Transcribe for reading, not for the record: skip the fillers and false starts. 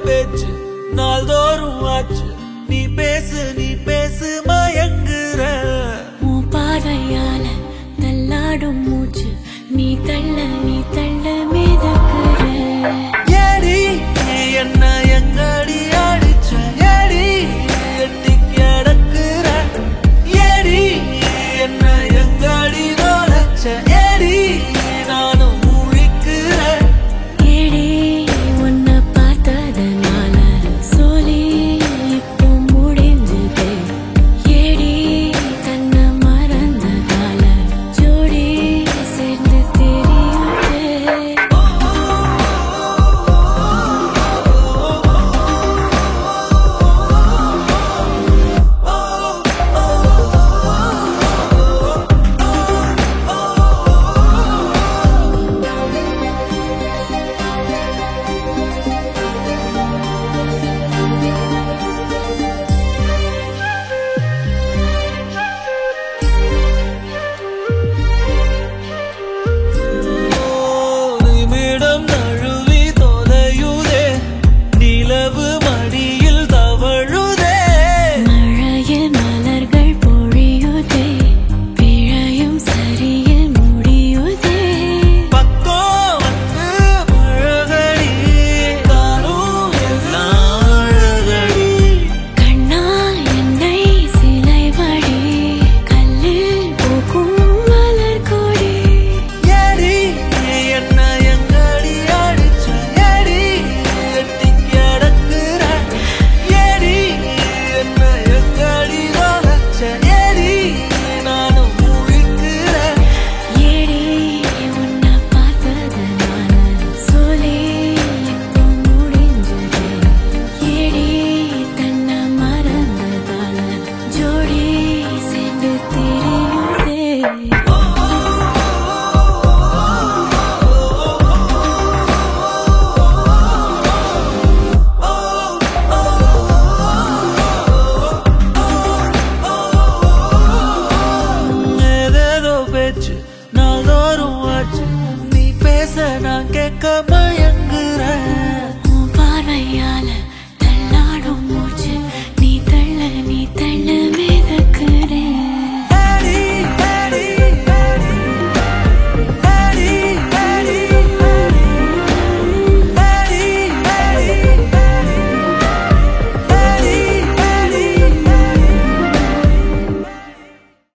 பேச்சு நாள்தோறும் ஆச்சு நீ பேசு மயங்குற உன் பார்வையால தள்ளாடும் மூச்சு நீ தள்ள மிதக்குற ஏடி என்ன எங்கடி அடிச்ச ஏடி எட்டி கிடக்குற ஏடி என்ன எங்கடி நோலச்ச ஏடி நானும் முழிக்கிறேன் ஏடி உன்னை பார்த்ததனால சோலி இப்போ முடிஞ்சது ஏடி தன்னை மறந்ததால ஜோடி சேர்ந்து தெரியுது நிமிடம் நழுவி தொலையுதே நிலவு மடியில் தவழுதே மழையில் மலர்கள் பொழியுதே பிழையும் சரியில் முடியுதே பக்கம் வந்து பழகடி தானும் எல்லாம் அழகடி கண்ணா என்னை சிலை வடி கல்லில் பூக்கும் மலர் கொடி ஏடி என்ன எங்கடி அடிச்ச ஏடி எட்டி கிடக்குற ஏடி என்ன எங்கடி வளச்ச ஏடி நானும் முழிக்கிறேன் ஏடி உன்னை பார்த்ததனால சோலி இப்போ முடிஞ்சது ஏடி தன்னை மறந்ததால ஜோடி சேர்ந்து தெரியுதே ஏதேதோ பேச்சு நாள்தோறும் ஆச்சு நீ பேச நான் கேட்க